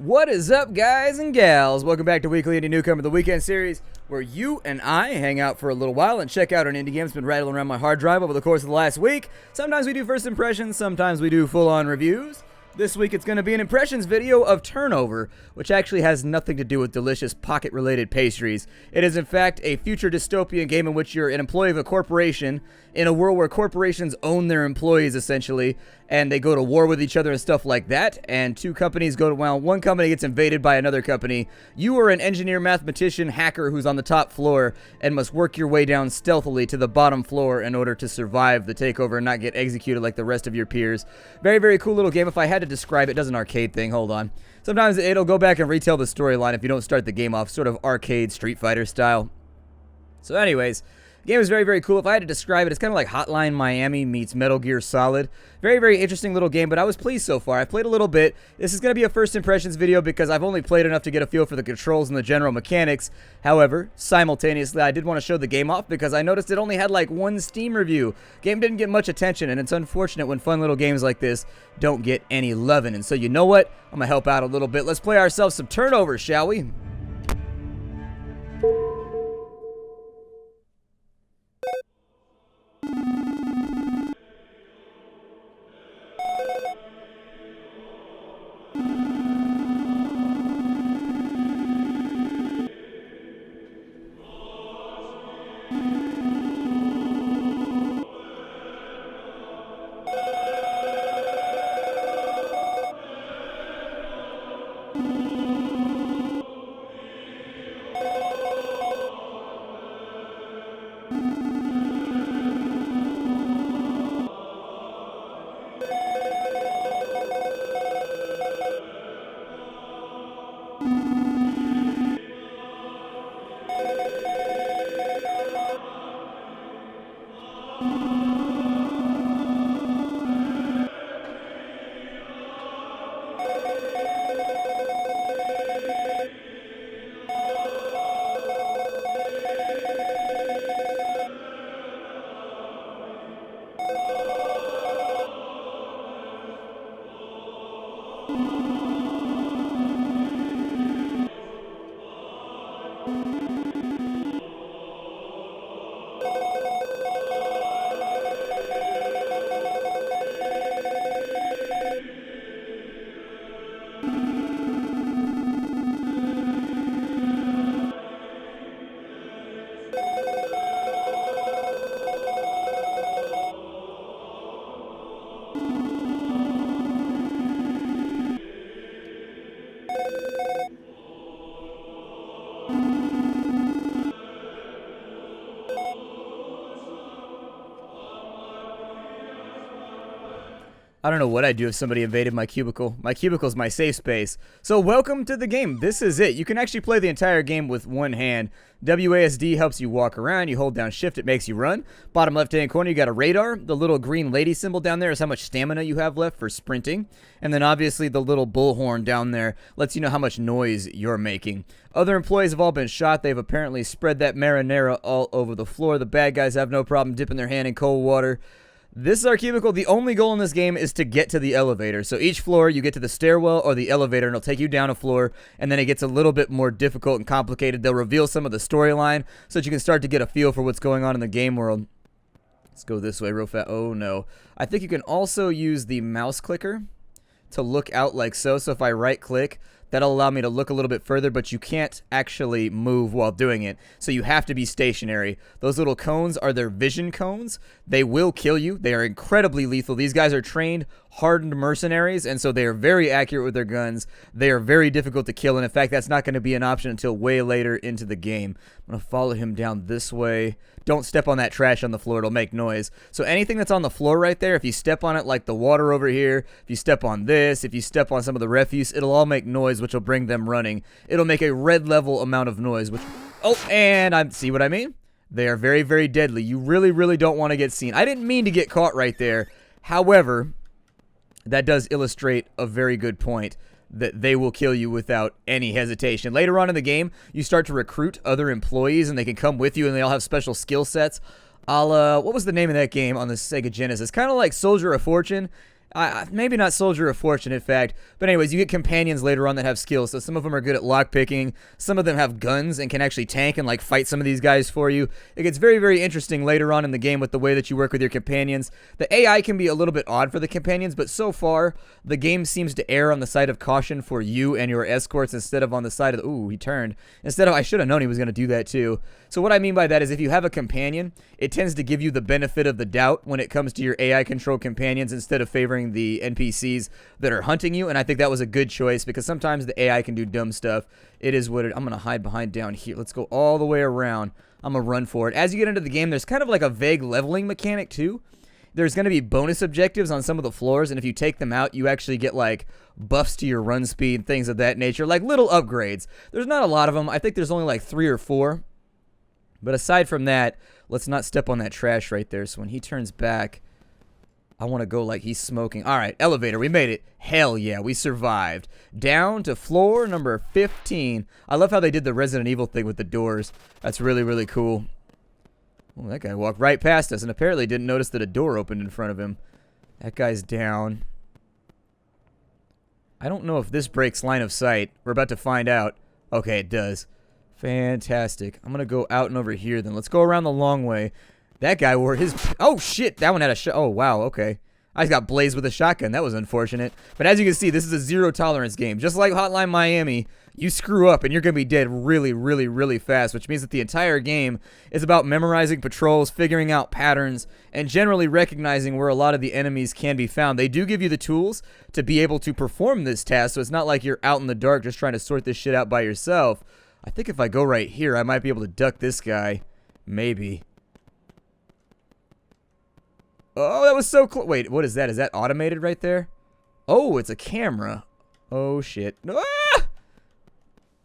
What is up, guys and gals? Welcome back to Weekly Indie Newcomer, the weekend series where you and I hang out for a little while and check out an indie game that's been rattling around my hard drive over the course of the last week. Sometimes we do first impressions, sometimes we do full-on reviews. This week it's going to be an impressions video of Turnover, which actually has nothing to do with delicious pocket-related pastries. It is in fact a future dystopian game in which you're an employee of a corporation in a world where corporations own their employees essentially, and they go to war with each other and stuff like that, and two companies go to, well, one company gets invaded by another company. You are an engineer, mathematician, hacker who's on the top floor and must work your way down stealthily to the bottom floor in order to survive the takeover and not get executed like the rest of your peers. Very, very cool little game. If I had to describe it, it does an arcade thing. Hold on. Sometimes it'll go back and retell the storyline if you don't start the game off sort of arcade Street Fighter style. So anyways, the game is very, very cool. If I had to describe it, it's kind of like Hotline Miami meets Metal Gear Solid. Very, very interesting little game, but I was pleased so far. I played a little bit. This is going to be a first impressions video because I've only played enough to get a feel for the controls and the general mechanics. However, simultaneously, I did want to show the game off because I noticed it only had like one Steam review. Game didn't get much attention, and it's unfortunate when fun little games like this don't get any loving. And so you know what? I'm going to help out a little bit. Let's play ourselves some Turnover, shall we? I don't know what I'd do if somebody invaded my cubicle. My cubicle's my safe space. So welcome to the game. This is it. You can actually play the entire game with one hand. WASD helps you walk around. You hold down shift, it makes you run. Bottom left-hand corner, you got a radar. The little green lady symbol down there is how much stamina you have left for sprinting. And then obviously the little bullhorn down there lets you know how much noise you're making. Other employees have all been shot. They've apparently spread that marinara all over the floor. The bad guys have no problem dipping their hand in cold water. This is our cubicle. The only goal in this game is to get to the elevator. So each floor, you get to the stairwell or the elevator, and it'll take you down a floor, and then it gets a little bit more difficult and complicated. They'll reveal some of the storyline so that you can start to get a feel for what's going on in the game world. Let's go this way real fast. Oh, no. I think you can also use the mouse clicker to look out like so. So if I right-click, that'll allow me to look a little bit further, but you can't actually move while doing it, so you have to be stationary. Those little cones are their vision cones. They will kill you. They are incredibly lethal. These guys are trained, hardened mercenaries, and so they are very accurate with their guns. They are very difficult to kill, and in fact, that's not going to be an option until way later into the game. I'm going to follow him down this way. Don't step on that trash on the floor. It'll make noise. So anything that's on the floor right there, if you step on it, like the water over here, if you step on this, if you step on some of the refuse, it'll all make noise, which will bring them running. It'll make a red level amount of noise, which... Oh, and see what I mean? They are very, very deadly. You really, really don't want to get seen. I didn't mean to get caught right there. However, that does illustrate a very good point, that they will kill you without any hesitation. Later on in the game, you start to recruit other employees, and they can come with you, and they all have special skill sets. What was the name of that game on the Sega Genesis? Kind of like Soldier of Fortune, Maybe not Soldier of Fortune, in fact. But anyways, you get companions later on that have skills. So some of them are good at lockpicking. Some of them have guns and can actually tank and like fight some of these guys for you. It gets very, very interesting later on in the game with the way that you work with your companions. The AI can be a little bit odd for the companions, but so far, the game seems to err on the side of caution for you and your escorts instead of on the side of the... Ooh, he turned. Instead of... I should have known he was going to do that too. So what I mean by that is if you have a companion, it tends to give you the benefit of the doubt when it comes to your AI-controlled companions instead of favoring the NPCs that are hunting you, and I think that was a good choice because sometimes the AI can do dumb stuff. It is what it... I'm going to hide behind down here. Let's go all the way around. I'm going to run for it. As you get into the game, there's kind of like a vague leveling mechanic too. There's going to be bonus objectives on some of the floors, and if you take them out, you actually get like buffs to your run speed, things of that nature, like little upgrades. There's not a lot of them. I think there's only like 3 or 4. But aside from that, let's not step on that trash right there. So when he turns back, I want to go like he's smoking. All right, elevator, we made it. Hell yeah, we survived. Down to floor number 15. I love how they did the Resident Evil thing with the doors. That's really, really cool. Oh, that guy walked right past us and apparently didn't notice that a door opened in front of him. That guy's down. I don't know if this breaks line of sight. We're about to find out. Okay, it does. Fantastic. I'm going to go out and over here then. Let's go around the long way. That guy wore his... Oh, shit. That one had a shot. Oh, wow. Okay. I just got blazed with a shotgun. That was unfortunate. But as you can see, this is a zero-tolerance game. Just like Hotline Miami, you screw up and you're going to be dead really, really, really fast, which means that the entire game is about memorizing patrols, figuring out patterns, and generally recognizing where a lot of the enemies can be found. They do give you the tools to be able to perform this task, so it's not like you're out in the dark just trying to sort this shit out by yourself. I think if I go right here, I might be able to duck this guy. Maybe. Oh, that was so close. Wait, what is that? Is that automated right there? Oh, it's a camera. Oh, shit. Ah!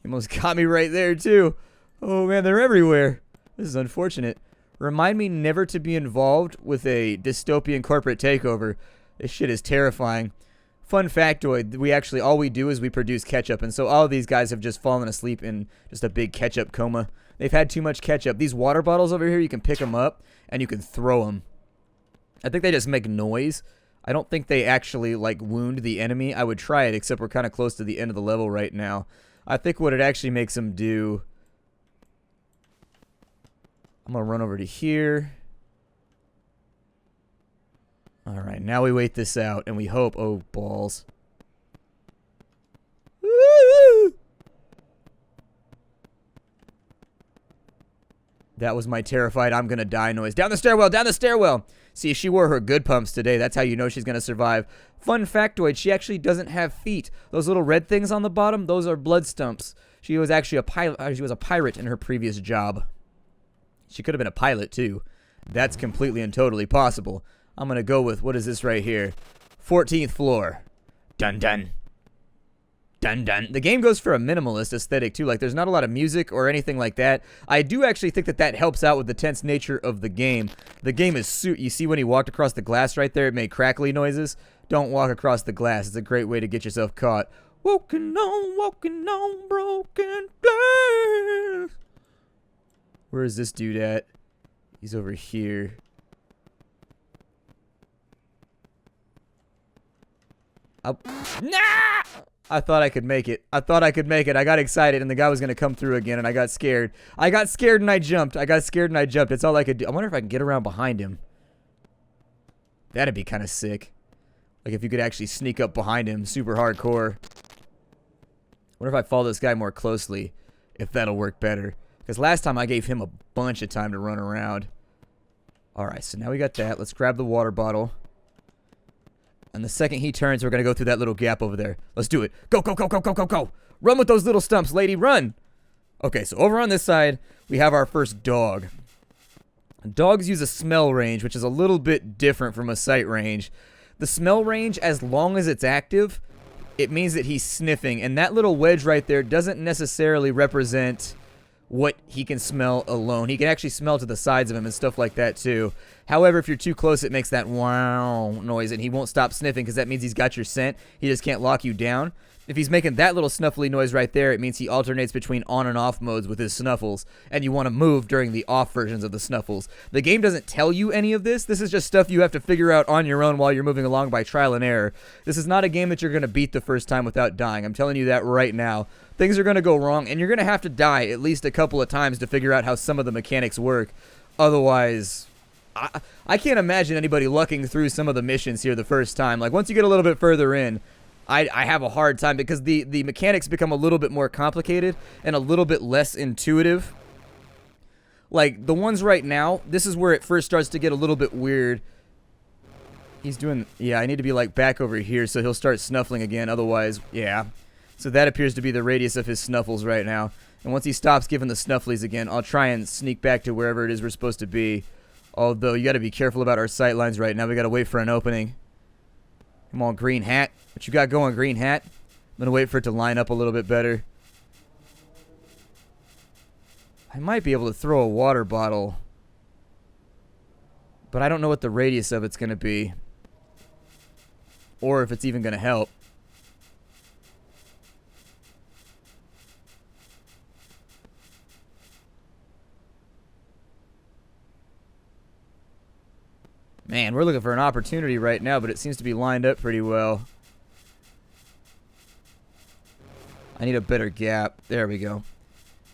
He almost got me right there, too. Oh, man, they're everywhere. This is unfortunate. Remind me never to be involved with a dystopian corporate takeover. This shit is terrifying. Fun factoid, all we do is we produce ketchup, and so all of these guys have just fallen asleep in just a big ketchup coma. They've had too much ketchup. These water bottles over here, you can pick them up, and you can throw them. I think they just make noise. I don't think they actually, like, wound the enemy. I would try it, except we're kind of close to the end of the level right now. I think what it actually makes them do... I'm going to run over to here. Alright, now we wait this out, and we hope... Oh, balls. Woo! That was my terrified I'm gonna die noise. Down the stairwell! Down the stairwell! See, she wore her good pumps today. That's how you know she's gonna survive. Fun factoid, she actually doesn't have feet. Those little red things on the bottom, those are blood stumps. She was actually a pilot. She was a pirate in her previous job. She could have been a pilot, too. That's completely and totally possible. I'm going to go with, what is this right here? 14th floor. Dun dun. Dun dun. The game goes for a minimalist aesthetic, too. Like, there's not a lot of music or anything like that. I do actually think that that helps out with the tense nature of the game. The game is... You see when he walked across the glass right there? It made crackly noises. Don't walk across the glass. It's a great way to get yourself caught. Walking on broken glass. Where is this dude at? He's over here. Nah! I thought I could make it. I thought I could make it. I got excited, and the guy was going to come through again, and I got scared. I got scared, and I jumped. I got scared, and I jumped. That's all I could do. I wonder if I can get around behind him. That'd be kind of sick. Like, if you could actually sneak up behind him. Super hardcore. I wonder if I follow this guy more closely, if that'll work better. Because last time I gave him a bunch of time to run around. Alright, so now we got that. Let's grab the water bottle. And the second he turns, we're going to go through that little gap over there. Let's do it. Go, go, go, go, go, go, go. Run with those little stumps, lady. Run. Okay, so over on this side, we have our first dog. Dogs use a smell range, which is a little bit different from a sight range. The smell range, as long as it's active, it means that he's sniffing. And that little wedge right there doesn't necessarily represent what he can smell alone. He can actually smell to the sides of him and stuff like that too. However, if you're too close, it makes that wow noise, and he won't stop sniffing because that means he's got your scent. He just can't lock you down. If he's making that little snuffly noise right there, it means he alternates between on and off modes with his snuffles, and you want to move during the off versions of the snuffles. The game doesn't tell you any of this. This is just stuff you have to figure out on your own while you're moving along by trial and error. This is not a game that you're going to beat the first time without dying. I'm telling you that right now. Things are going to go wrong, and you're going to have to die at least a couple of times to figure out how some of the mechanics work. Otherwise, I can't imagine anybody lucking through some of the missions here the first time. Like, once you get a little bit further in, I have a hard time because the mechanics become a little bit more complicated and a little bit less intuitive. Like, the ones right now, this is where it first starts to get a little bit weird. He's doing... Yeah, I need to be, like, back over here so he'll start snuffling again. Otherwise, yeah. So that appears to be the radius of his snuffles right now. And once he stops giving the snufflies again, I'll try and sneak back to wherever it is we're supposed to be. Although, you got to be careful about our sight lines right now. We got to wait for an opening. Come on, green hat. What you got going, green hat? I'm going to wait for it to line up a little bit better. I might be able to throw a water bottle. But I don't know what the radius of it's going to be. Or if it's even going to help. Man, we're looking for an opportunity right now, but it seems to be lined up pretty well. I need a better gap. There we go.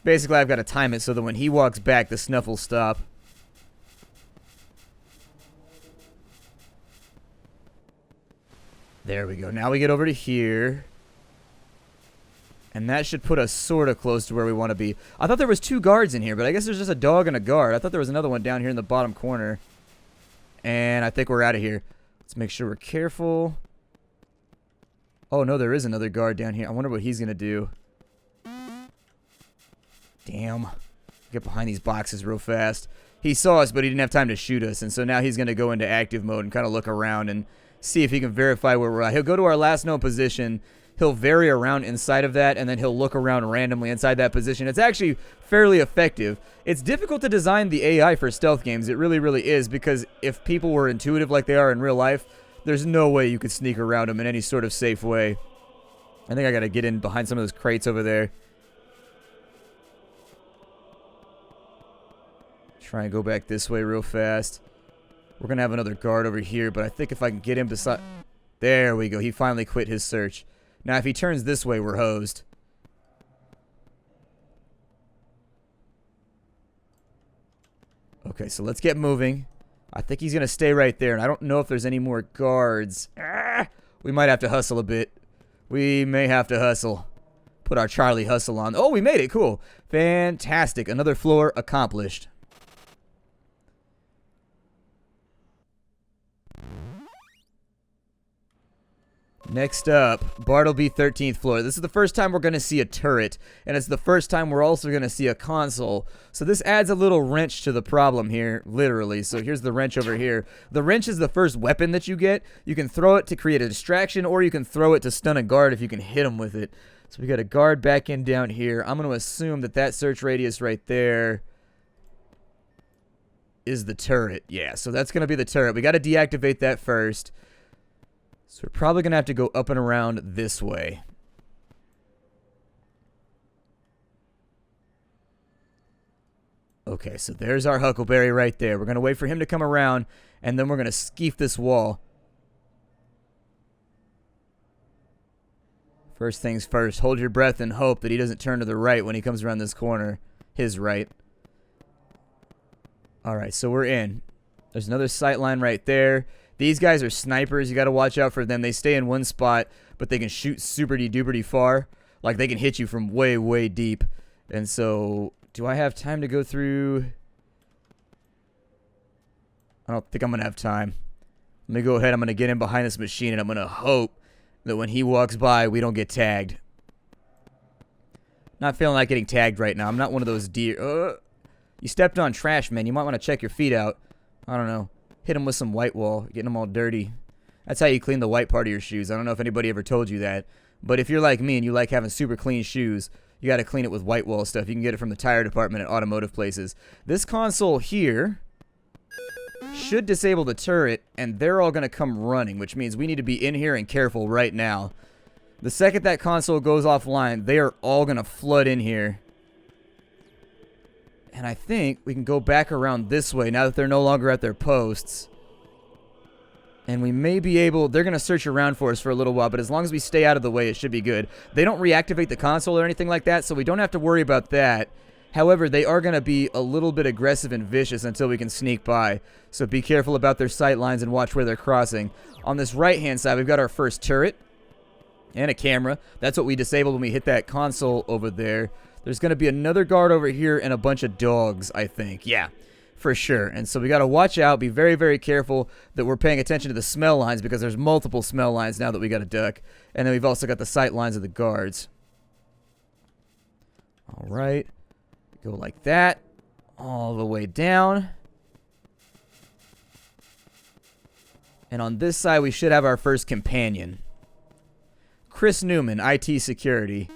Basically, I've got to time it so that when he walks back, the snuffles stop. There we go. Now we get over to here. And that should put us sort of close to where we want to be. I thought there was 2 guards in here, but I guess there's just a dog and a guard. I thought there was another one down here in the bottom corner. And I think we're out of here. Let's make sure we're careful. Oh, no, there is another guard down here. I wonder what he's going to do. Damn. Get behind these boxes real fast. He saw us, but he didn't have time to shoot us. And so now he's going to go into active mode and kind of look around and see if he can verify where we're at. He'll go to our last known position. He'll vary around inside of that, and then he'll look around randomly inside that position. It's actually fairly effective. It's difficult to design the AI for stealth games. It really, really is, because if people were intuitive like they are in real life, there's no way you could sneak around them in any sort of safe way. I think I got to get in behind some of those crates over there. Try and go back this way real fast. We're going to have another guard over here, but I think if I can get him beside... There we go. He finally quit his search. Now, if he turns this way, we're hosed. Okay, so let's get moving. I think he's going to stay right there, and I don't know if there's any more guards. We might have to hustle a bit. We may have to hustle. Put our Charlie hustle on. Oh, we made it. Cool. Fantastic. Another floor accomplished. Next up, Bartleby 13th floor. This is the first time we're going to see a turret, and it's the first time we're also going to see a console. So this adds a little wrench to the problem here, literally. So here's the wrench over here. The wrench is the first weapon that you get. You can throw it to create a distraction, or you can throw it to stun a guard if you can hit him with it. So we got a guard back in down here. I'm going to assume that that search radius right there is the turret. Yeah, so that's going to be the turret. We got to deactivate that first. So we're probably going to have to go up and around this way. Okay, so there's our Huckleberry right there. We're going to wait for him to come around, and then we're going to skeef this wall. First things first, hold your breath and hope that he doesn't turn to the right when he comes around this corner. His right. Alright, so we're in. There's another sight line right there. These guys are snipers. You got to watch out for them. They stay in one spot, but they can shoot super-duper far. Like, they can hit you from way, way deep. And so, do I have time to go through? I don't think I'm going to have time. Let me go ahead. I'm going to get in behind this machine, and I'm going to hope that when he walks by, we don't get tagged. Not feeling like getting tagged right now. I'm not one of those deer. You stepped on trash, man. You might want to check your feet out. I don't know. Hit him with some white wall, getting them all dirty. That's how you clean the white part of your shoes. I don't know if anybody ever told you that. But if you're like me and you like having super clean shoes, you got to clean it with white wall stuff. You can get it from the tire department at automotive places. This console here should disable the turret, and they're all going to come running, which means we need to be in here and careful right now. The second that console goes offline, they are all going to flood in here. And I think we can go back around this way now that they're no longer at their posts. And we may be able... They're going to search around for us for a little while, but as long as we stay out of the way, it should be good. They don't reactivate the console or anything like that, so we don't have to worry about that. However, they are going to be a little bit aggressive and vicious until we can sneak by. So be careful about their sight lines and watch where they're crossing. On this right-hand side, we've got our first turret and a camera. That's what we disabled when we hit that console over there. There's going to be another guard over here and a bunch of dogs, I think. Yeah, for sure. And so we got to watch out, be very, very careful that we're paying attention to the smell lines because there's multiple smell lines now that we got to duck. And then we've also got the sight lines of the guards. All right. Go like that. All the way down. And on this side, we should have our first companion. Chris Newman, IT Security.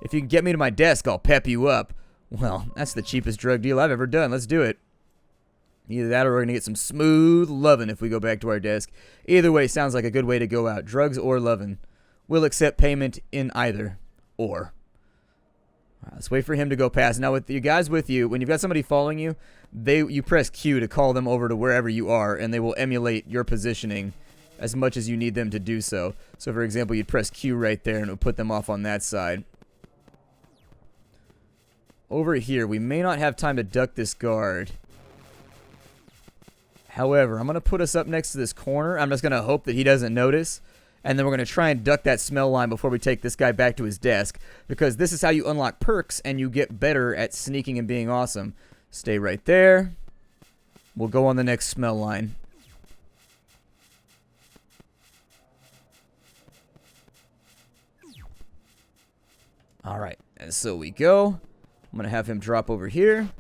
If you can get me to my desk, I'll pep you up. Well, that's the cheapest drug deal I've ever done. Let's do it. Either that or we're going to get some smooth lovin' if we go back to our desk. Either way sounds like a good way to go out. Drugs or lovin'. We'll accept payment in either. Or. Right, let's wait for him to go past. Now, with you guys with you, when you've got somebody following you, you press Q to call them over to wherever you are, and they will emulate your positioning as much as you need them to do so. So, for example, you'd press Q right there, and it would put them off on that side. Over here, we may not have time to duck this guard. However, I'm going to put us up next to this corner. I'm just going to hope that he doesn't notice. And then we're going to try and duck that smell line before we take this guy back to his desk. Because this is how you unlock perks and you get better at sneaking and being awesome. Stay right there. We'll go on the next smell line. Alright, and so we go. I'm going to have him drop over here.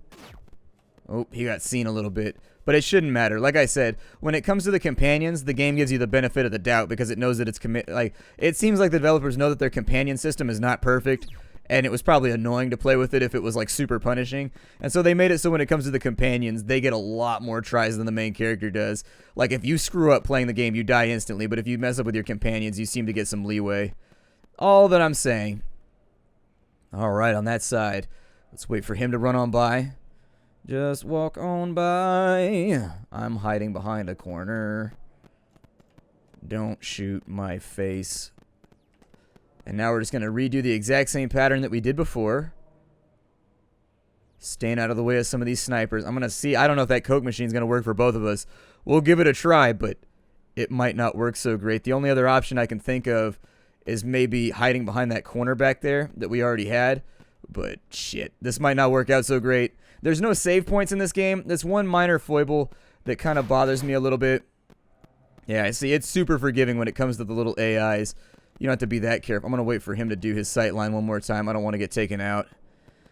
Oh, he got seen a little bit. But it shouldn't matter. Like I said, when it comes to the companions, the game gives you the benefit of the doubt because it knows that it's it seems like the developers know that their companion system is not perfect, and it was probably annoying to play with it if it was like super punishing. And so they made it so when it comes to the companions, they get a lot more tries than the main character does. Like if you screw up playing the game, you die instantly, but if you mess up with your companions, you seem to get some leeway. All that I'm saying. All right, on that side. Let's wait for him to run on by. Just walk on by. I'm hiding behind a corner. Don't shoot my face. And now we're just going to redo the exact same pattern that we did before. Staying out of the way of some of these snipers. I'm going to see. I don't know if that Coke machine is going to work for both of us. We'll give it a try, but it might not work so great. The only other option I can think of is maybe hiding behind that corner back there that we already had. But shit, this might not work out so great. There's no save points in this game. That's one minor foible that kind of bothers me a little bit. Yeah, I see. It's super forgiving when it comes to the little AIs. You don't have to be that careful. I'm going to wait for him to do his sight line one more time. I don't want to get taken out.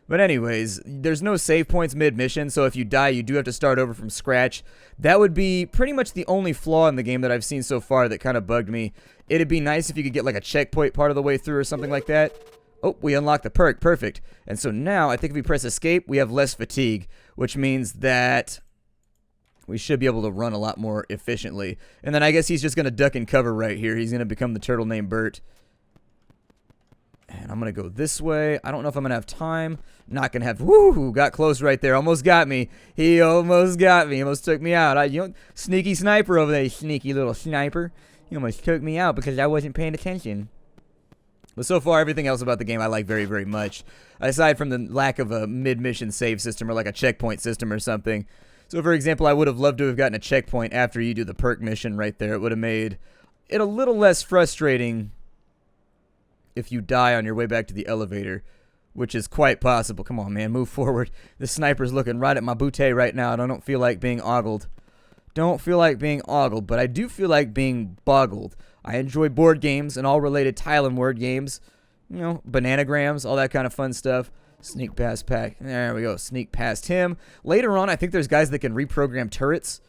But anyways, there's no save points mid-mission, so if you die, you do have to start over from scratch. That would be pretty much the only flaw in the game that I've seen so far that kind of bugged me. It'd be nice if you could get like a checkpoint part of the way through or something like that. Oh, we unlocked the perk. Perfect. And so now, I think if we press escape, we have less fatigue, which means that we should be able to run a lot more efficiently. And then I guess he's just going to duck and cover right here. He's going to become the turtle named Bert. And I'm going to go this way. I don't know if I'm going to have time. Not going to have... Woo! Got close right there. Almost got me. He almost got me. Almost took me out. Sneaky sniper over there, sneaky little sniper. He almost took me out because I wasn't paying attention. But so far, everything else about the game I like very, very much. Aside from the lack of a mid-mission save system or like a checkpoint system or something. So, for example, I would have loved to have gotten a checkpoint after you do the perk mission right there. It would have made it a little less frustrating if you die on your way back to the elevator, which is quite possible. Come on, man, move forward. The sniper's looking right at my bootay right now, and I don't feel like being ogled. Don't feel like being ogled, but I do feel like being boggled. I enjoy board games and all related tile and word games. You know, bananagrams, all that kind of fun stuff. Sneak past Pack. There we go. Sneak past him. Later on, I think there's guys that can reprogram turrets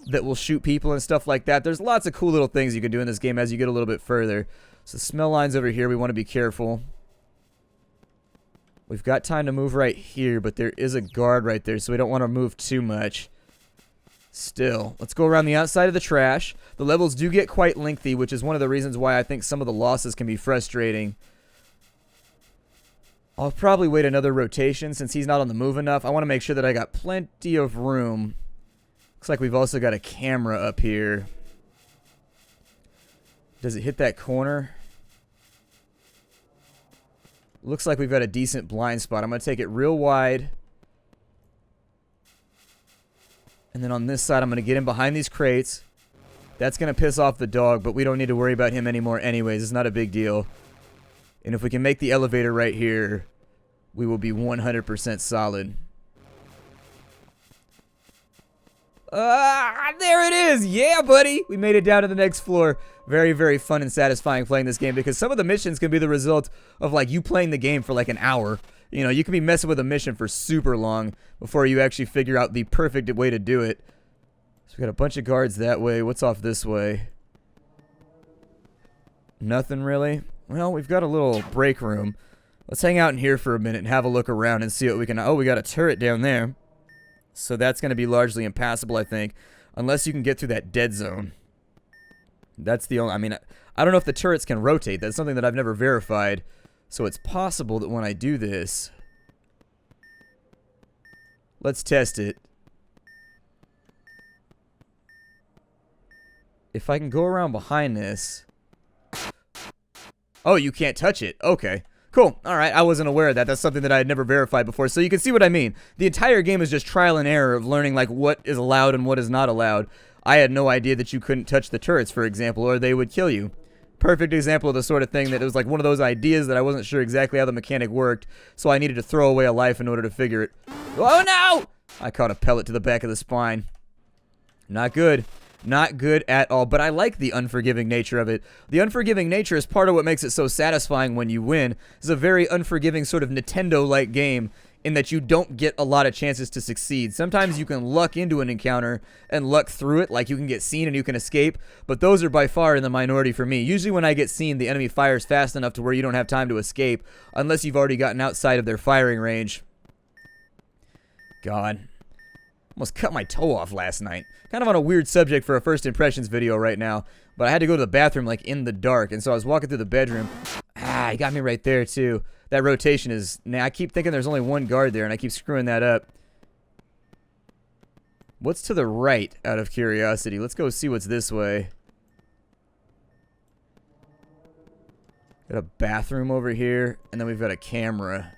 that will shoot people and stuff like that. There's lots of cool little things you can do in this game as you get a little bit further. So smell lines over here. We want to be careful. We've got time to move right here, but there is a guard right there, so we don't want to move too much. Still, let's go around the outside of the trash. The levels do get quite lengthy, which is one of the reasons why I think some of the losses can be frustrating. I'll probably wait another rotation since he's not on the move enough. I want to make sure that I got plenty of room. Looks like we've also got a camera up here. Does it hit that corner? Looks like we've got a decent blind spot. I'm going to take it real wide. And then on this side, I'm going to get in behind these crates. That's going to piss off the dog, but we don't need to worry about him anymore anyways. It's not a big deal. And if we can make the elevator right here, we will be 100% solid. There it is! Yeah, buddy! We made it down to the next floor. Very, very fun and satisfying playing this game because some of the missions can be the result of, like, you playing the game for, like, an hour. You know, you can be messing with a mission for super long before you actually figure out the perfect way to do it. So we got a bunch of guards that way. What's off this way? Nothing really. Well, we've got a little break room. Let's hang out in here for a minute and have a look around and see what we can... Oh, we got a turret down there. So that's going to be largely impassable, I think. Unless you can get through that dead zone. That's the only... I mean, I don't know if the turrets can rotate. That's something that I've never verified. So it's possible that when I do this... Let's test it. If I can go around behind this... Oh, you can't touch it. Okay. Cool. Alright, I wasn't aware of that. That's something that I had never verified before. So you can see what I mean. The entire game is just trial and error of learning like what is allowed and what is not allowed. I had no idea that you couldn't touch the turrets, for example, or they would kill you. Perfect example of the sort of thing that it was like one of those ideas that I wasn't sure exactly how the mechanic worked, so I needed to throw away a life in order to figure it. Oh no! I caught a pellet to the back of the spine. Not good. Not good at all, but I like the unforgiving nature of it. The unforgiving nature is part of what makes it so satisfying when you win. It's a very unforgiving sort of Nintendo-like game in that you don't get a lot of chances to succeed. Sometimes you can luck into an encounter and luck through it, like you can get seen and you can escape, but those are by far in the minority for me. Usually when I get seen, the enemy fires fast enough to where you don't have time to escape, unless you've already gotten outside of their firing range. God. Almost cut my toe off last night. Kind of on a weird subject for a first impressions video right now, but I had to go to the bathroom like in the dark, and so I was walking through the bedroom. He got me right there too. That rotation is... Nah, I keep thinking there's only one guard there, and I keep screwing that up. What's to the right, out of curiosity? Let's go see what's this way. Got a bathroom over here, and then we've got a camera.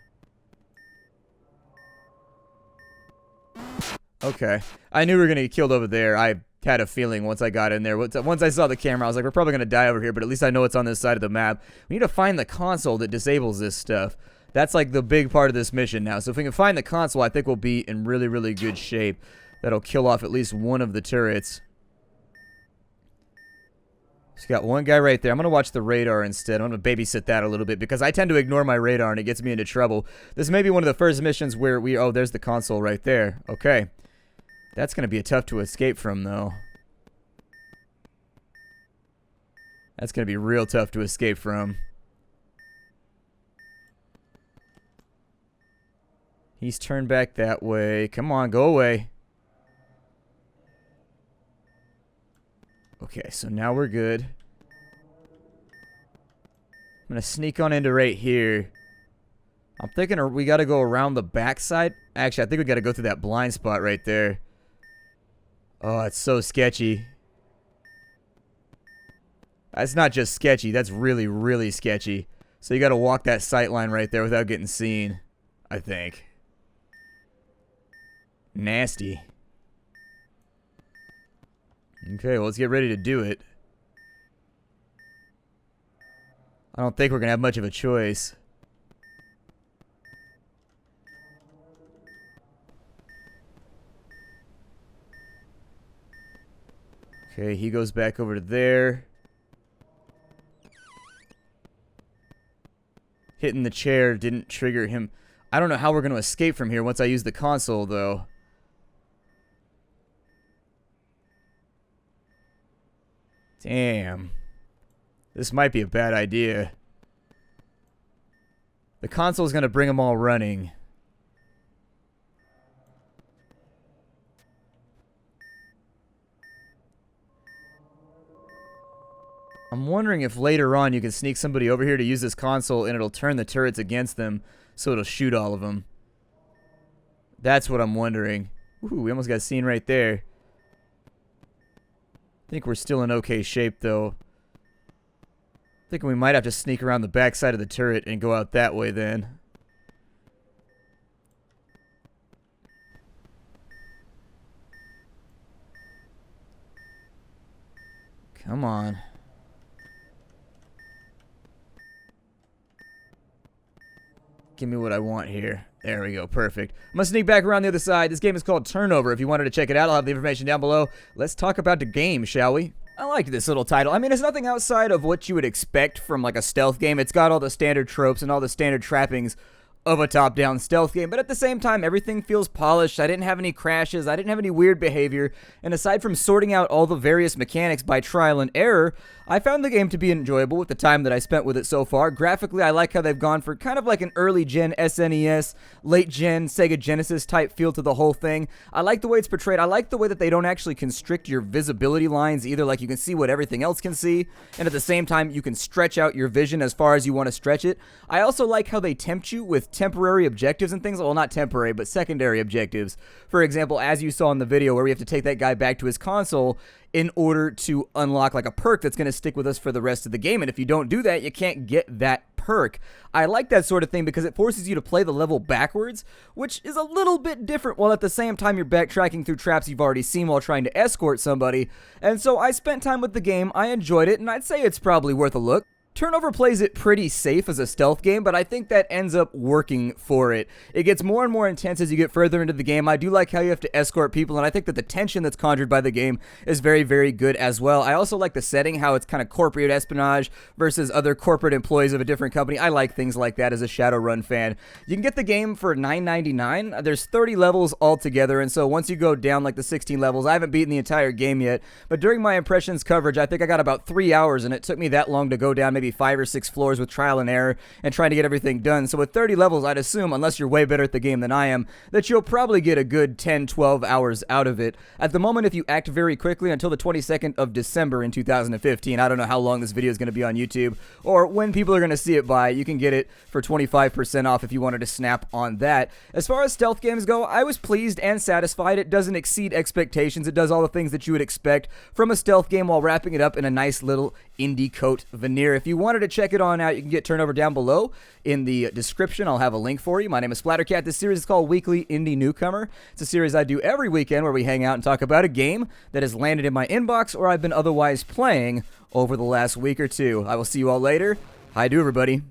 Okay. I knew we were going to get killed over there. I had a feeling once I got in there. Once I saw the camera, I was like, we're probably going to die over here, but at least I know it's on this side of the map. We need to find the console that disables this stuff. That's like the big part of this mission now. So if we can find the console, I think we'll be in really, really good shape. That'll kill off at least one of the turrets. Just got one guy right there. I'm going to watch the radar instead. I'm going to babysit that a little bit because I tend to ignore my radar and it gets me into trouble. This may be one of the first missions where we... Oh, there's the console right there. Okay. That's going to be tough to escape from, though. That's going to be real tough to escape from. He's turned back that way. Come on, go away. Okay, so now we're good. I'm going to sneak on into right here. I'm thinking we got to go around the backside. Actually, I think we got to go through that blind spot right there. Oh, it's so sketchy. That's not just sketchy. That's really, really sketchy. So you got to walk that sight line right there without getting seen, I think. Nasty. Okay, well, let's get ready to do it. I don't think we're going to have much of a choice. Okay, he goes back over to there. Hitting the chair didn't trigger him. I don't know how we're going to escape from here once I use the console, though. Damn. This might be a bad idea. The console's going to bring them all running. I'm wondering if later on you can sneak somebody over here to use this console and it'll turn the turrets against them, so it'll shoot all of them. That's what I'm wondering. Ooh, we almost got seen right there. I think we're still in okay shape, though. Thinking we might have to sneak around the backside of the turret and go out that way then. Come on. Give me what I want here. There we go. Perfect. I'm going to sneak back around the other side. This game is called Turnover. If you wanted to check it out, I'll have the information down below. Let's talk about the game, shall we? I like this little title. I mean, it's nothing outside of what you would expect from like a stealth game. It's got all the standard tropes and all the standard trappings of a top-down stealth game, but at the same time, everything feels polished. I didn't have any crashes. I didn't have any weird behavior, and aside from sorting out all the various mechanics by trial and error, I found the game to be enjoyable with the time that I spent with it so far. Graphically, I like how they've gone for kind of like an early-gen SNES, late-gen Sega Genesis type feel to the whole thing. I like the way it's portrayed. I like the way that they don't actually constrict your visibility lines either, like you can see what everything else can see, and at the same time, you can stretch out your vision as far as you want to stretch it. I also like how they tempt you with temporary objectives and things. Well, not temporary, but secondary objectives. For example, as you saw in the video where we have to take that guy back to his console in order to unlock like a perk that's going to stick with us for the rest of the game. And if you don't do that, you can't get that perk. I like that sort of thing because it forces you to play the level backwards, which is a little bit different while at the same time you're backtracking through traps you've already seen while trying to escort somebody. And so I spent time with the game, I enjoyed it, and I'd say it's probably worth a look. Turnover plays it pretty safe as a stealth game, but I think that ends up working for it. It gets more and more intense as you get further into the game. I do like how you have to escort people, and I think that the tension that's conjured by the game is very, very good as well. I also like the setting, how it's kind of corporate espionage versus other corporate employees of a different company. I like things like that as a Shadowrun fan. You can get the game for $9.99. There's 30 levels altogether, and so once you go down like the 16 levels, I haven't beaten the entire game yet, but during my impressions coverage, I think I got about 3 hours, and it took me that long to go down maybe 5 or 6 floors with trial and error and trying to get everything done. So with 30 levels, I'd assume, unless you're way better at the game than I am, that you'll probably get a good 10, 12 hours out of it. At the moment, if you act very quickly, until the 22nd of December in 2015, I don't know how long this video is going to be on YouTube or when people are going to see it by, you can get it for 25% off if you wanted to snap on that. As far as stealth games go, I was pleased and satisfied. It doesn't exceed expectations. It does all the things that you would expect from a stealth game while wrapping it up in a nice little indie coat veneer. If you wanted to check it on out, you can get Turnover down below in the description. I'll have a link for you. My name is Splattercat. This series is called Weekly Indie Newcomer. It's a series I do every weekend where we hang out and talk about a game that has landed in my inbox or I've been otherwise playing over the last week or two. I will see you all later. Hi to everybody.